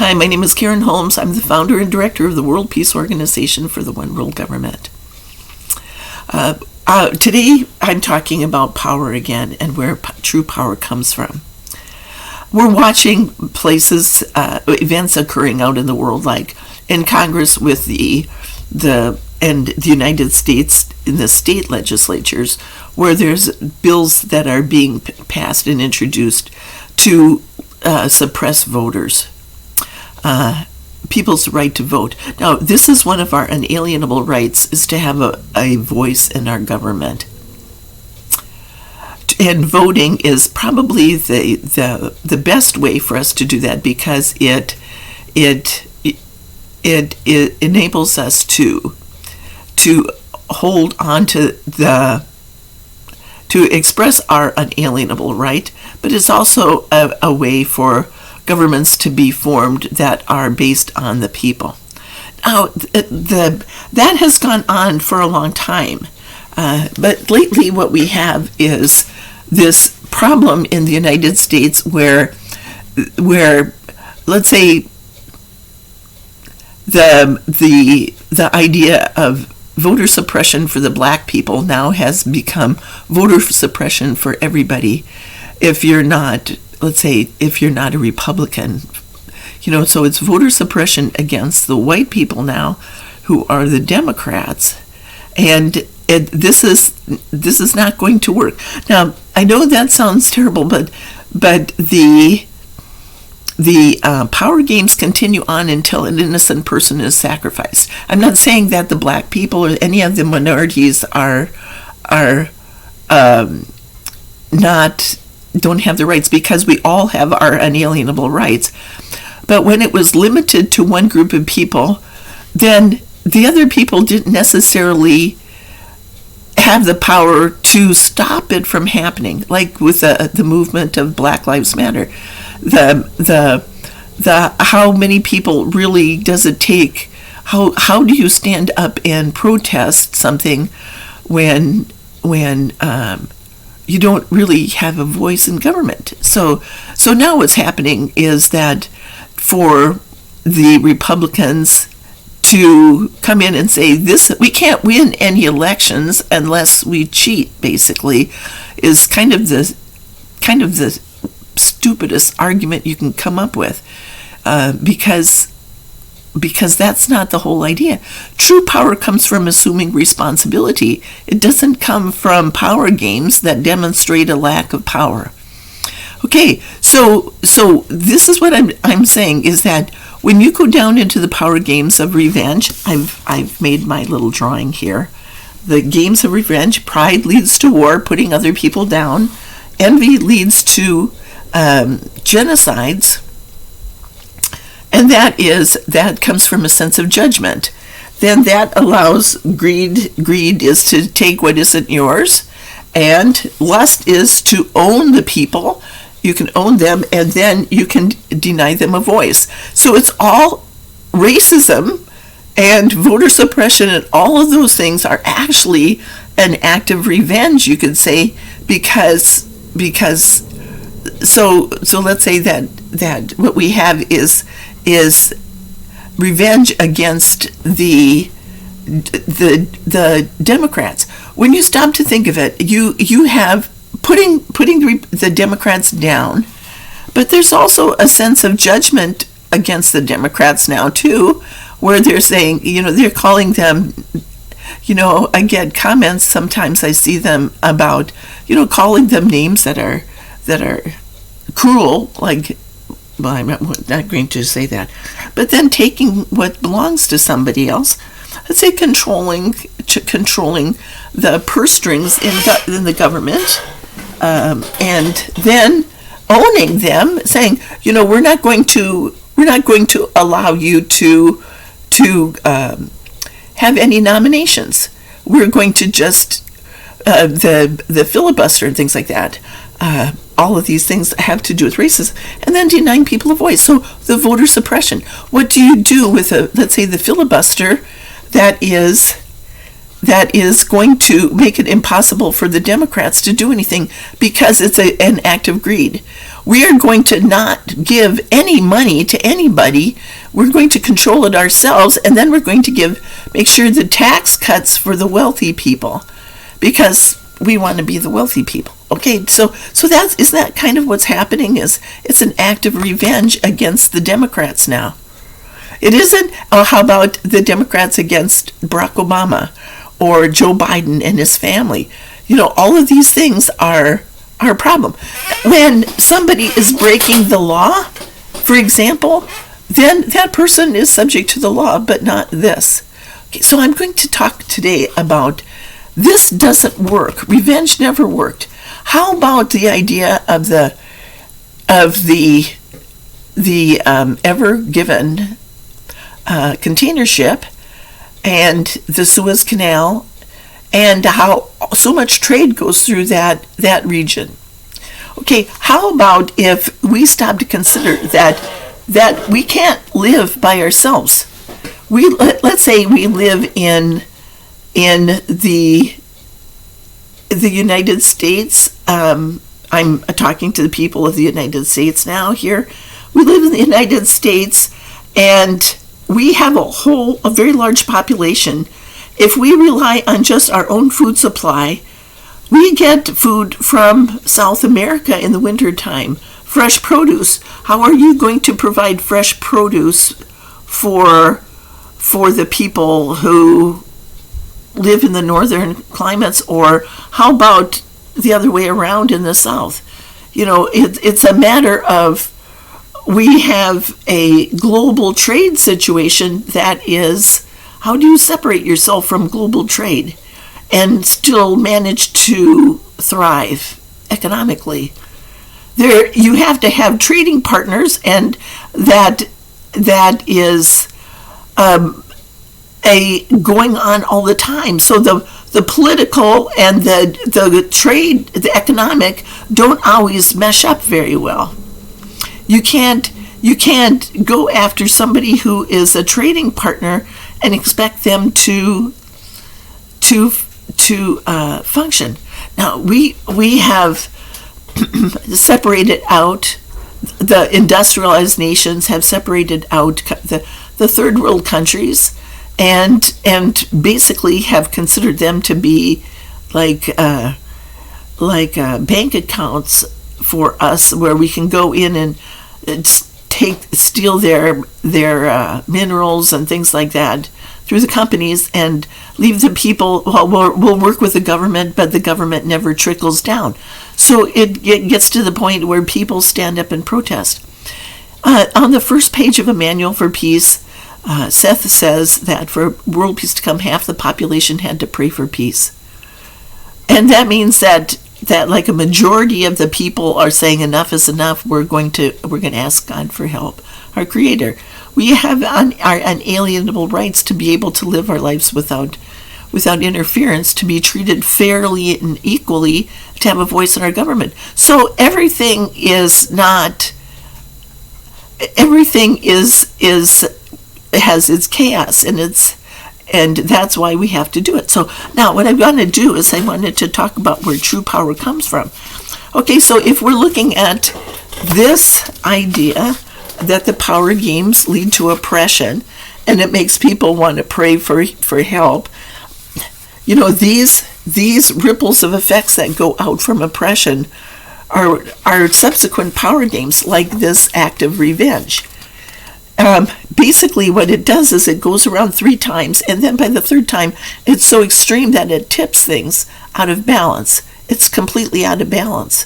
Hi, my name is Karen Holmes. I'm the founder and director of the World Peace Organization for the One World Government. Today, I'm talking about power again and where true power comes from. We're watching events occurring out in the world, like in Congress with the United States in the state legislatures, where there's bills that are being passed and introduced to suppress voters. People's right to vote. Now, this is one of our unalienable rights, is to have a voice in our government. And voting is probably the best way for us to do that, because it enables us to hold on to express our unalienable right, but it's also a way for governments to be formed that are based on the people. Now, that has gone on for a long time, but lately what we have is this problem in the United States where let's say the idea of voter suppression for the black people now has become voter suppression for everybody. If you're not, let's say, if you're not a Republican, so it's voter suppression against the white people now, who are the Democrats, and this is not going to work. Now, I know that sounds terrible, but the power games continue on until an innocent person is sacrificed. I'm not saying that the black people or any of the minorities don't have the rights, because we all have our unalienable rights. But when it was limited to one group of people, then the other people didn't necessarily have the power to stop it from happening. Like with the movement of Black Lives Matter, the how many people really does it take? How do you stand up and protest something when you don't really have a voice in government? So now what's happening is that for the Republicans to come in and say this, we can't win any elections unless we cheat, basically, is kind of the stupidest argument you can come up with, because that's not the whole idea. True power comes from assuming responsibility. It doesn't come from power games that demonstrate a lack of power. Okay, so this is what I'm saying, is that when you go down into the power games of revenge, I've made my little drawing here. The games of revenge: pride leads to war, putting other people down. Envy leads to genocides. And that comes from a sense of judgment. Then that allows greed. Greed is to take what isn't yours. And lust is to own the people. You can own them, and then you can deny them a voice. So it's all racism and voter suppression, and all of those things are actually an act of revenge, you could say, because so let's say that what we have is revenge against the Democrats. When you stop to think of it, you have putting the Democrats down, but there's also a sense of judgment against the Democrats now too, where they're saying, they're calling them, I get comments sometimes, I see them about, calling them names that are cruel, like, well, I'm not going to say that, but then taking what belongs to somebody else, let's say controlling the purse strings in the government, and then owning them, saying, we're not going to allow you to have any nominations. We're going to just the filibuster and things like that. All of these things have to do with racism, and then denying people a voice. So the voter suppression. What do you do with let's say the filibuster that is going to make it impossible for the Democrats to do anything because it's an act of greed? we are going to not give any money to anybody. We're going to control it ourselves, and then we're going to make sure the tax cuts for the wealthy people, because we want to be the wealthy people. Okay, so isn't that kind of what's happening? It's an act of revenge against the Democrats now. It isn't, how about the Democrats against Barack Obama or Joe Biden and his family? All of these things are a problem. When somebody is breaking the law, for example, then that person is subject to the law, but not this. Okay, so I'm going to talk today about this doesn't work. Revenge never worked. How about the idea of the Ever Given container ship and the Suez Canal, and how so much trade goes through that region? Okay, how about if we stop to consider that we can't live by ourselves? Let's say we live in the United States. I'm talking to the people of the United States now here. We live in the United States, and we have a very large population. If we rely on just our own food supply, we get food from South America in the wintertime. Fresh produce. How are you going to provide fresh produce for the people who live in the northern climates? Or how about the other way around in the south? It's a matter of, we have a global trade situation that is, how do you separate yourself from global trade and still manage to thrive economically? You have to have trading partners, and that is going on all the time. So the political and the trade, the economic, don't always mesh up very well. You can't go after somebody who is a trading partner and expect them to function. Now we have separated out, the industrialized nations have separated out the third world countries, and basically have considered them to be like bank accounts for us, where we can go in and steal their minerals and things like that through the companies, and leave the people. Well, we'll work with the government, but the government never trickles down. So it gets to the point where people stand up and protest. On the first page of A Manual for Peace, Seth says that for world peace to come, half the population had to pray for peace. And that means that like a majority of the people are saying enough is enough. We're going to ask God for help, our Creator. We have our unalienable rights to be able to live our lives without interference, to be treated fairly and equally, to have a voice in our government. So everything has its chaos, and that's why we have to do it. So now what I'm going to do is I wanted to talk about where true power comes from. Okay, so if we're looking at this idea that the power games lead to oppression, and it makes people want to pray for help, these ripples of effects that go out from oppression are subsequent power games, like this act of revenge. Basically what it does is it goes around 3 times, and then by the 3rd time it's so extreme that it tips things out of balance. It's completely out of balance.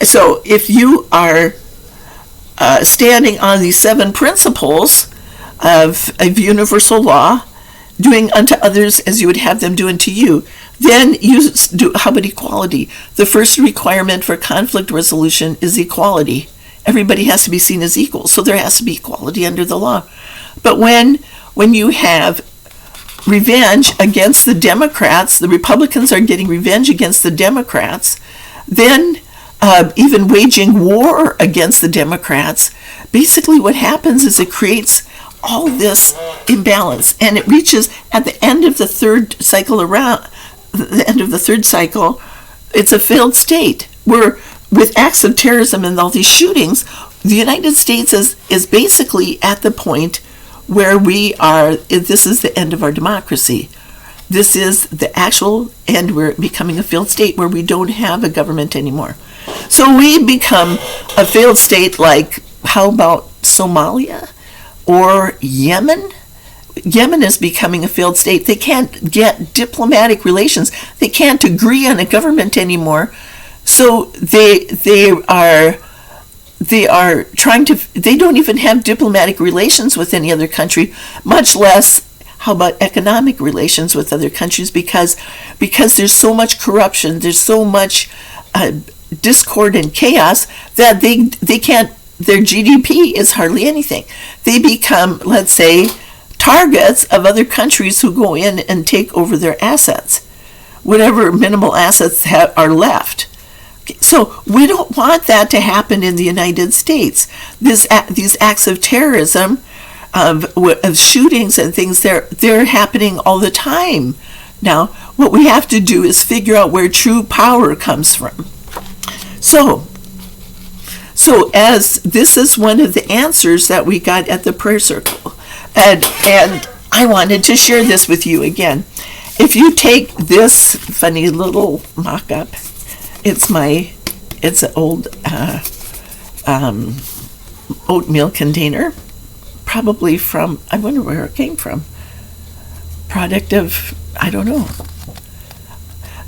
So if you are standing on these 7 principles of universal law, doing unto others as you would have them do unto you, then how about equality? The first requirement for conflict resolution is equality. Everybody has to be seen as equal, so there has to be equality under the law. But when you have revenge against the Democrats, the Republicans are getting revenge against the Democrats, then even waging war against the Democrats, basically what happens is it creates all this imbalance, and it reaches at the end of the 3rd cycle it's a failed state. with acts of terrorism and all these shootings, the United States is basically at the point where we are, this is the end of our democracy. This is the actual end. We're becoming a failed state where we don't have a government anymore. So we become a failed state like, how about Somalia or Yemen? Yemen is becoming a failed state. They can't get diplomatic relations. They can't agree on a government anymore. So they are trying to, they don't even have diplomatic relations with any other country, much less how about economic relations with other countries, because there's so much corruption, there's so much discord and chaos that they can't, their GDP is hardly anything. They become, let's say, targets of other countries who go in and take over their assets, whatever minimal assets are left. So we don't want that to happen in the United States. These acts of terrorism, of shootings and things, they're happening all the time. Now, what we have to do is figure out where true power comes from. So as this is one of the answers that we got at the prayer circle, and I wanted to share this with you again. If you take this funny little mock-up, it's an old oatmeal container, probably from, I wonder where it came from. Product of, I don't know.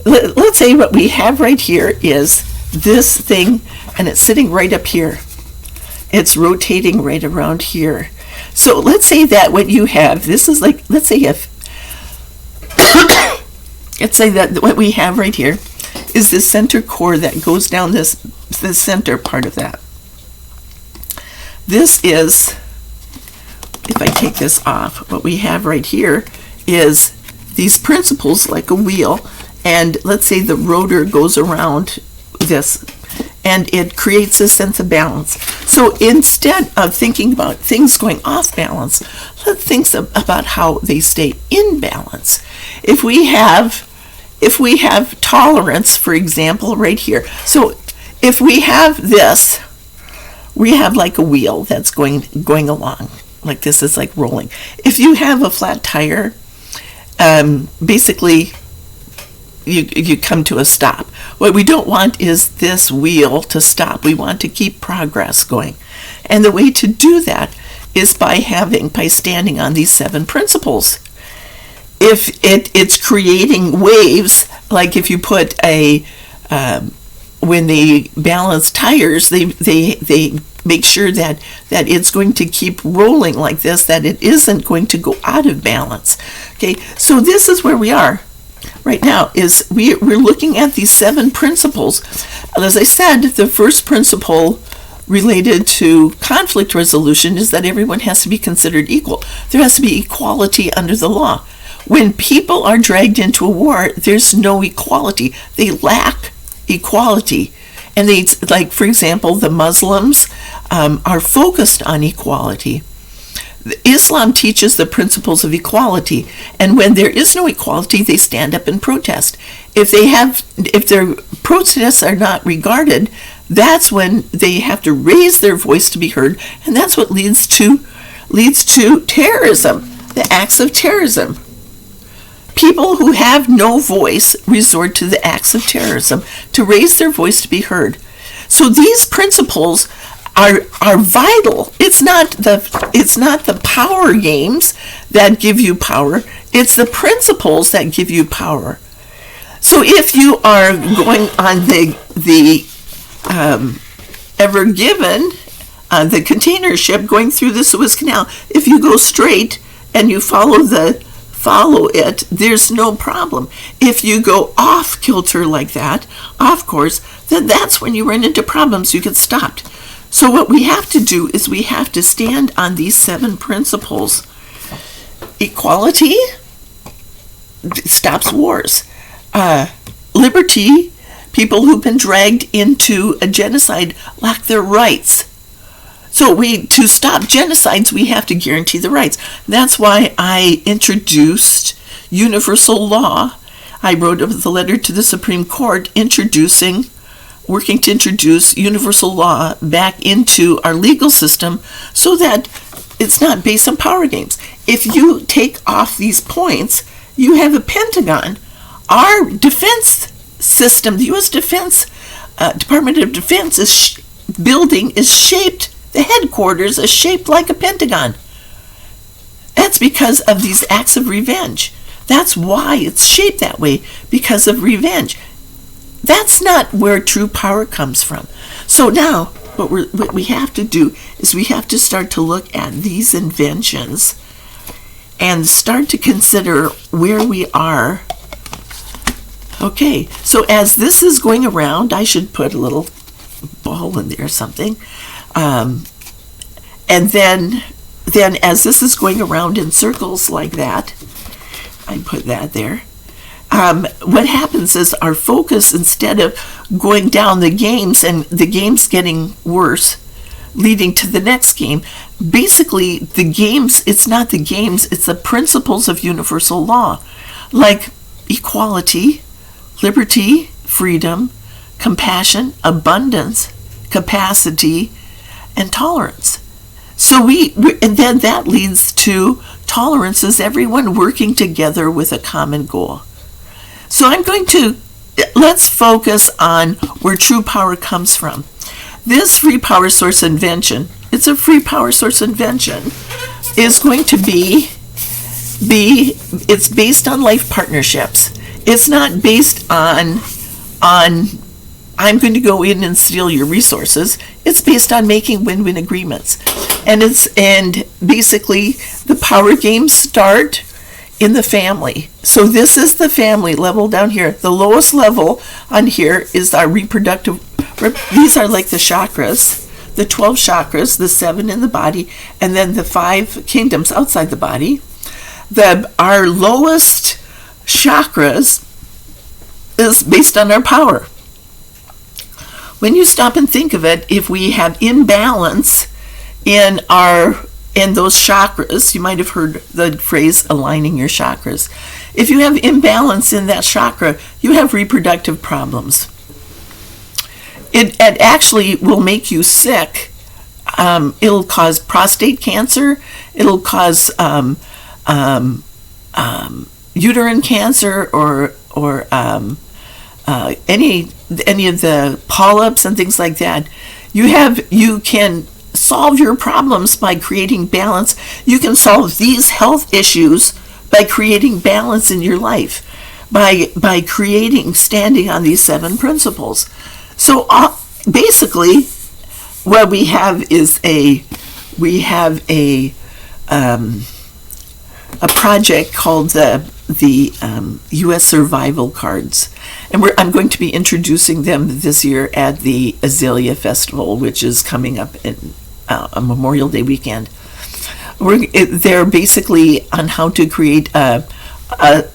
Let's say what we have right here is this thing, and it's sitting right up here. It's rotating right around here. So let's say that what you have, this is like, let's say that what we have right here is this center core that goes down this center part of that. This is, if I take this off, what we have right here is these principles like a wheel, and let's say the rotor goes around this, and it creates a sense of balance. So instead of thinking about things going off balance, let's think about how they stay in balance. If we have tolerance, for example, right here. So if we have this, we have like a wheel that's going along, like this is like rolling. If you have a flat tire, basically you come to a stop. What we don't want is this wheel to stop. We want to keep progress going. And the way to do that is by standing on these 7 principles. If it's creating waves, like if you put when they balance tires, they make sure that it's going to keep rolling like this, that it isn't going to go out of balance. Okay, so this is where we are right now, is we're looking at these 7 principles. As I said, the first principle related to conflict resolution is that everyone has to be considered equal. There has to be equality under the law. When people are dragged into a war, there's no equality. They lack equality. And they, like, for example, the Muslims are focused on equality. Islam teaches the principles of equality, and when there is no equality, they stand up and protest. If their protests are not regarded, that's when they have to raise their voice to be heard, and that's what leads to terrorism, the acts of terrorism. People who have no voice resort to the acts of terrorism to raise their voice to be heard. So these principles are vital. It's not the power games that give you power. It's the principles that give you power. So if you are going on the Ever Given, the container ship going through the Suez Canal, if you go straight and you follow it, there's no problem. If you go off kilter like that, off course, then that's when you run into problems. You get stopped. So what we have to do is we have to stand on these 7 principles. Equality stops wars. Liberty, people who've been dragged into a genocide lack their rights. So to stop genocides, we have to guarantee the rights. That's why I introduced universal law. I wrote the letter to the Supreme Court introducing working to introduce universal law back into our legal system so that it's not based on power games. If you take off these points, you have a pentagon. Our defense system, the U.S. Department of Defense building is shaped, the headquarters is shaped like a pentagon. That's because of these acts of revenge. That's why it's shaped that way, because of revenge. That's not where true power comes from. So now, what we have to do is we have to start to look at these inventions and start to consider where we are. Okay, so as this is going around, I should put a little ball in there or something. And then as this is going around in circles like that, I put that there. What happens is our focus, instead of going down the games and the games getting worse, leading to the next game, basically the games, it's not the games, it's the principles of universal law, like equality, liberty, freedom, compassion, abundance, capacity, and tolerance. So and then that leads to tolerance as everyone working together with a common goal. So let's focus on where true power comes from. This free power source invention, it's a free power source invention, is going to it's based on life partnerships. It's not based on I'm going to go in and steal your resources. It's based on making win-win agreements. And basically the power games start in the family. So this is the family level down here. The lowest level on here is our reproductive. These are like the chakras, the 12 chakras, the 7 in the body, and then the 5 kingdoms outside the body. Our lowest chakras is based on our power. When you stop and think of it, if we have imbalance in those chakras, you might have heard the phrase aligning your chakras. If you have imbalance in that chakra, you have reproductive problems. It actually will make you sick. It'll cause prostate cancer. It'll cause uterine cancer or any of the polyps and things like that. You can solve your problems by creating balance. You can solve these health issues by creating balance in your life, by standing on these 7 principles. So basically, what we have is a project called the U.S. Survival Cards, and I'm going to be introducing them this year at the Azalea Festival, which is coming up in a Memorial Day weekend. They're basically on how to create a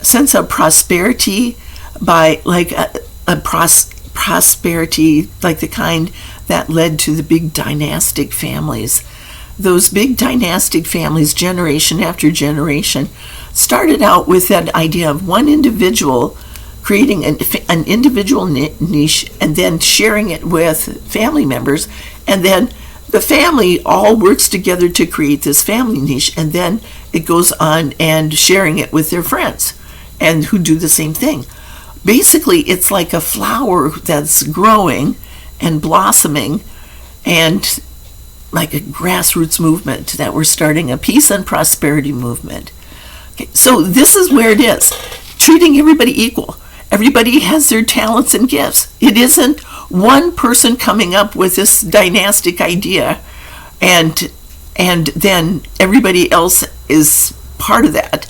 sense of prosperity by prosperity like the kind that led to the big dynastic families. Those big dynastic families, generation after generation, started out with that idea of one individual creating an individual niche and then sharing it with family members, and then the family all works together to create this family niche, and then it goes on and sharing it with their friends and who do the same thing. Basically, it's like a flower that's growing and blossoming, and like a grassroots movement that we're starting, a peace and prosperity movement. Okay, so this is where it is. Treating everybody equal. Everybody has their talents and gifts. It isn't one person coming up with this dynastic idea and then everybody else is part of that,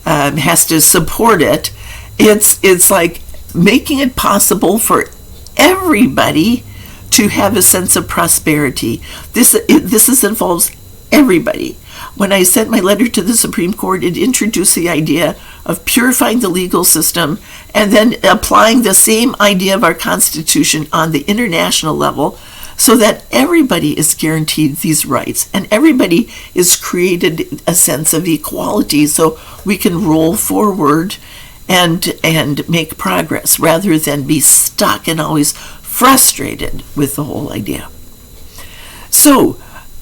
has to support it. It's like making it possible for everybody to have a sense of prosperity. This involves everybody. When I sent my letter to the Supreme Court, it introduced the idea of purifying the legal system and then applying the same idea of our Constitution on the international level so that everybody is guaranteed these rights and everybody is created a sense of equality so we can roll forward and make progress rather than be stuck and always frustrated with the whole idea. So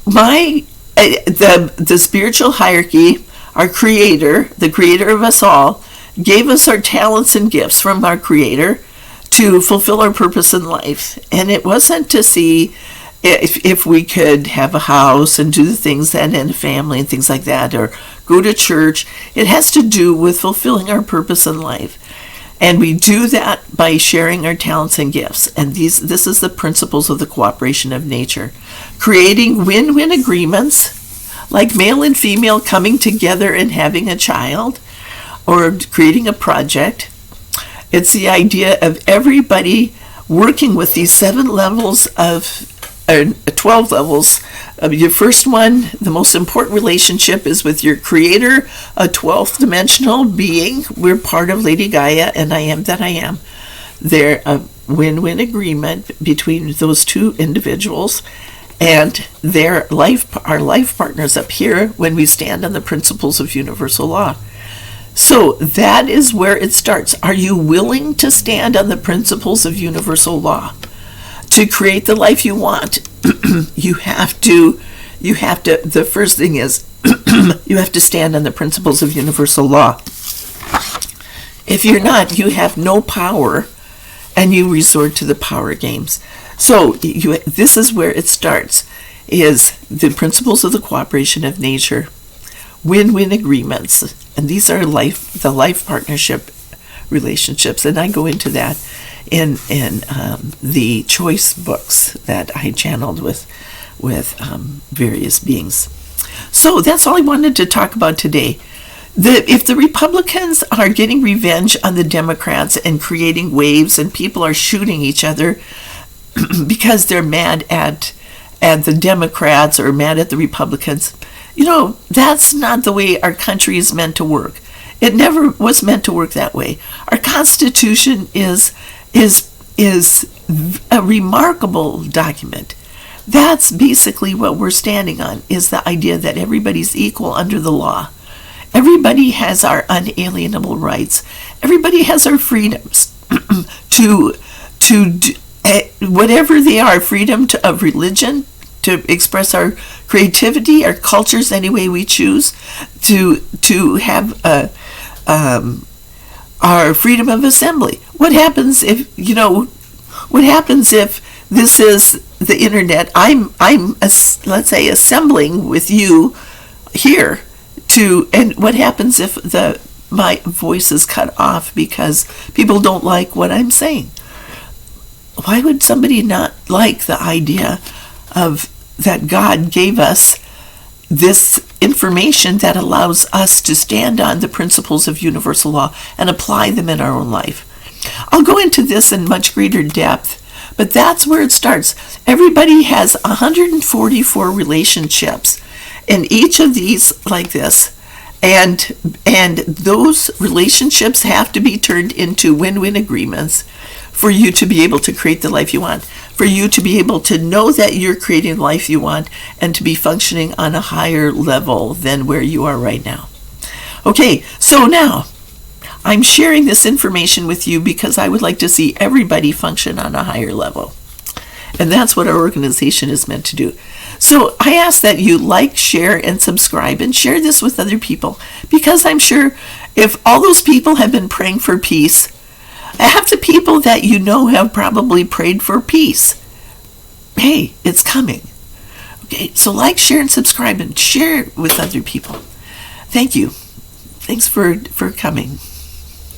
the spiritual hierarchy, our creator, the creator of us all, gave us our talents and gifts from our creator to fulfill our purpose in life. And it wasn't to see if we could have a house and do the things that in a family and things like that, or go to church. It has to do with fulfilling our purpose in life. And we do that by sharing our talents and gifts. And this is the principles of the cooperation of nature. Creating win-win agreements, like male and female coming together and having a child, or creating a project. It's the idea of everybody working with these 7 levels of 12 levels. Your first one, the most important relationship, is with your creator, a 12th dimensional being. We're part of Lady Gaia and I am that I am. They're a win-win agreement between those two individuals, and they're our life partners up here when we stand on the principles of universal law. So that is where it starts. Are you willing to stand on the principles of universal law? To create the life you want, you have to, the first thing is, you have to stand on the principles of universal law. If you're not, you have no power, and you resort to the power games. So this is where it starts, is the principles of the cooperation of nature, win-win agreements, and these are the life partnership relationships, and I go into that in the choice books that I channeled with various beings. So that's all I wanted to talk about today. If the Republicans are getting revenge on the Democrats and creating waves, and people are shooting each other because they're mad at the Democrats or mad at the Republicans, that's not the way our country is meant to work. It never was meant to work that way. Our Constitution is a remarkable document. That's basically what we're standing on, is the idea that everybody's equal under the law. Everybody has our unalienable rights. Everybody has our freedoms to whatever they are, freedom of religion, to express our creativity, our cultures any way we choose, to have our freedom of assembly. What happens if this is the internet? I'm let's say assembling with you here, and what happens if my voice is cut off because people don't like what I'm saying? Why would somebody not like the idea of that God gave us this information that allows us to stand on the principles of universal law and apply them in our own life? I'll go into this in much greater depth, but that's where it starts. Everybody has 144 relationships, and each of these like this, and those relationships have to be turned into win-win agreements for you to be able to create the life you want, for you to be able to know that you're creating the life you want, and to be functioning on a higher level than where you are right now. Okay, so now I'm sharing this information with you because I would like to see everybody function on a higher level. And that's what our organization is meant to do. So I ask that you like, share, and subscribe, and share this with other people, because I'm sure if all those people have been praying for peace, half the people that you know have probably prayed for peace. Hey, it's coming. Okay, so like, share, and subscribe, and share it with other people. Thank you. Thanks for coming.